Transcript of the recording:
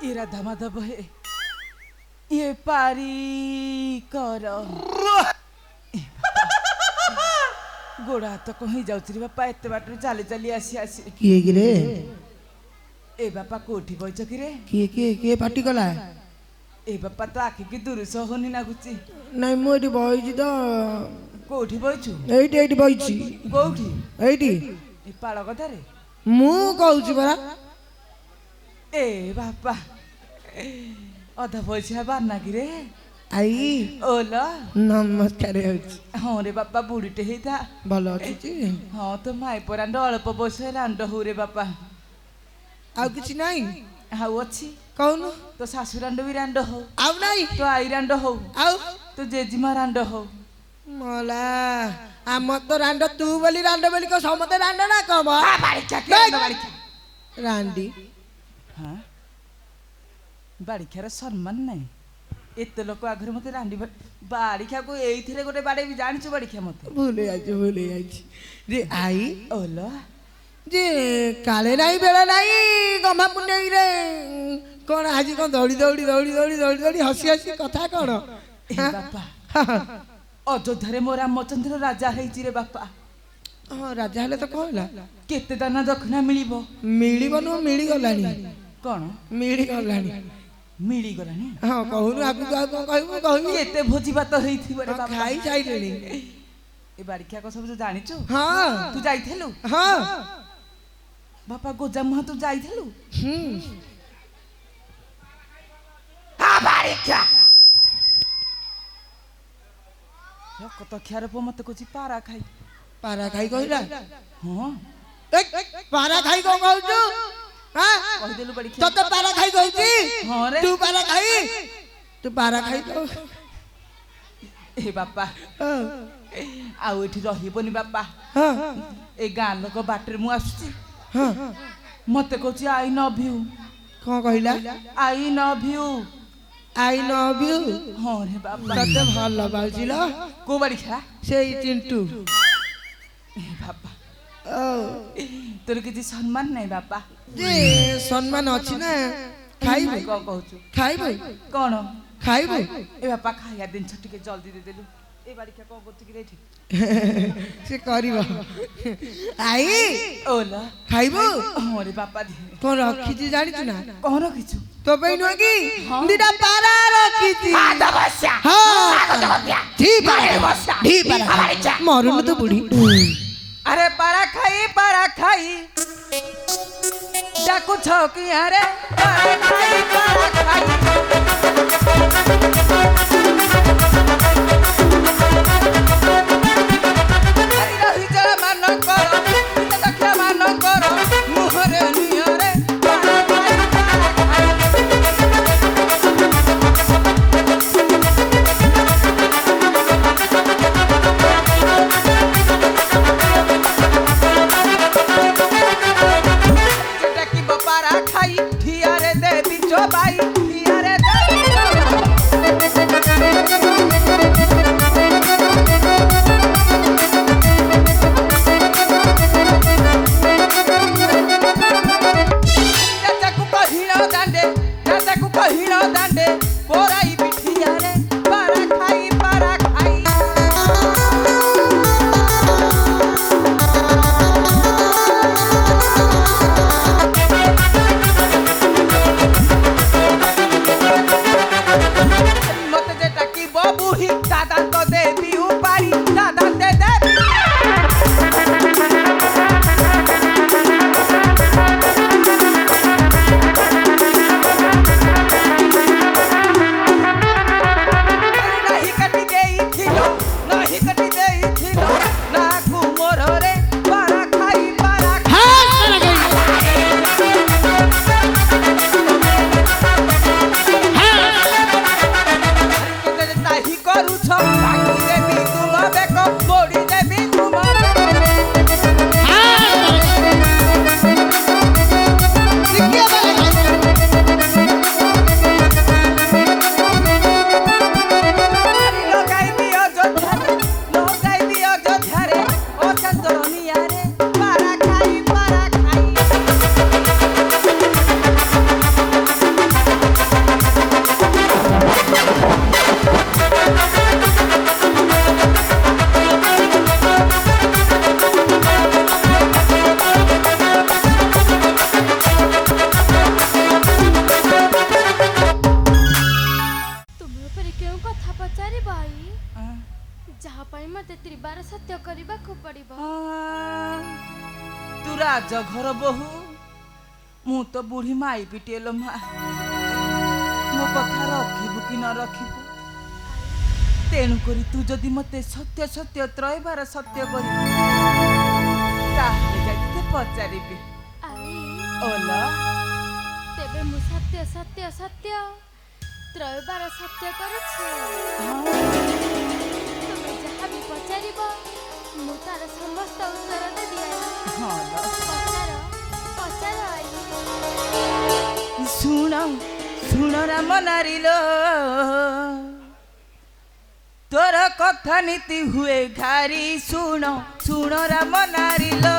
ये राधा माधव है ये पारी कर गोड़ा हाथ कहीं जाऊरी बापा एत बाट चली चली आसी आसी किए कि रे ए बापा कोठी बइच कि रे किए किए किए पार्टी कला ए बापा तो आखि की दूर सहनी लगुची नहीं मु एठी बइची तो कोठी बइचु एठी एठी बइची कोठी एठी ए पाड़ कथा रे मु कहूची परा ए बापा अधा पैसा बारना कि रे आई ओला नमस्कार हाँ रे बापा बुढ़ीटे ही था भल अच्छी हाँ तो माई परांड अल्प बयस रांड हो रे बापा आउ किछि नहीं हाउ अच्छी कहनु तो शाशु रांड भी रांड हो आउ नहीं तो आई रांड हो आउ तो जेजिमा रांड हो मला आम तो रांड तू बोली रांड बोली को समते रांड ना कम रांडी हाँ बाड़ीखार सम्मान नहीं एत लोक आगे मत रांडी बाड़ीखा को ये गोटे बाड़े भी जानछु बाड़ीखा मत भूले भूले रे आई ओला जे काले नहीं बेला नहीं गमा पुण्य रे कौन आज कौन दौड़ी दौड़ी दौड़ी दौड़ी दौड़ी दौड़ी हसी हसी कथा कौन बापा अयोध्या मो रामचंद्र राजा है रे बापा हाँ राजा हेले तो कहला केते दाना दक्षिणा मिलिबो मिलिबो नु मिली गलानी कौन मिली गलानी मिली गलानी हाँ कहूनु आगु को कहबो कहबो केते भोजी भात हेइथिबो रे बापा खाई जाइलेनी ए बाड़ीखा को सब जानिछु हाँ तू जाइथेलु हाँ बापा गोजामुहा तू जाइथेलु हाँ बाड़ीखा कत ख्यार पो मत कोची पारा खाई कहला हाँ पारा खाई को कहछु हां कह देलु बाड़ीखा तो पारा खाई कहछि हां रे तू पारा खाई तो ए बापा आउ एठी रहिबोनी बापा हां ए गां लोक बाटर मु आसुची हां मते कोची आई लव यू कौन कहला I love you I love you हाँ रे बापा तते भल बाजिल को बाड़ीखा से चिंटू ए बापा ओ तोर किछि सम्मान नहीं बापा जे सम्मान अछि ना खाइबो को कहछु खाइबो कोन खाइबो ए बापा खाया दिन छटी के जल्दी दे देलु ए बाड़ीखा को करछि कि रेठी से करिबो आई ओला खाइबो हाँ रे बापा दे कोन रखिछि जानि छु ना कौन रखिछु तो बहिनो की हाँ। दिटा पारा रखिछि हां ढी पारा मरुन तो बुढ़ी अरे पारा खाई डाकू छौकी अरे पारा खाई अरे रही जरा मान करो देखा मान करो मुहरे नियरे पारा खाई जेटा की बपारा खाई ठियारे दे सत्य କରିବାକୁ ପଡ଼ିବ। तू राज घर बहु मु तो बुढ़ी माई पिटिएलो मा मो कथा रखिबु कि न रखिबु तेणु करी तू जदि मते सत्य सत्य त्रयबार सत्य करी ताहे जाते पचारिबि आई ओला तेबे मु सत्य सत्य सत्य त्रयबार सत्य करुछि। तुमे जहाँ भी पचारिब मु तार समस्त उत्तर देबि आई। हाँ पचार पचार आई। सुन सुन राम नारीलो तोर कथा नीति हुए घारी सुन सुन राम नारीलो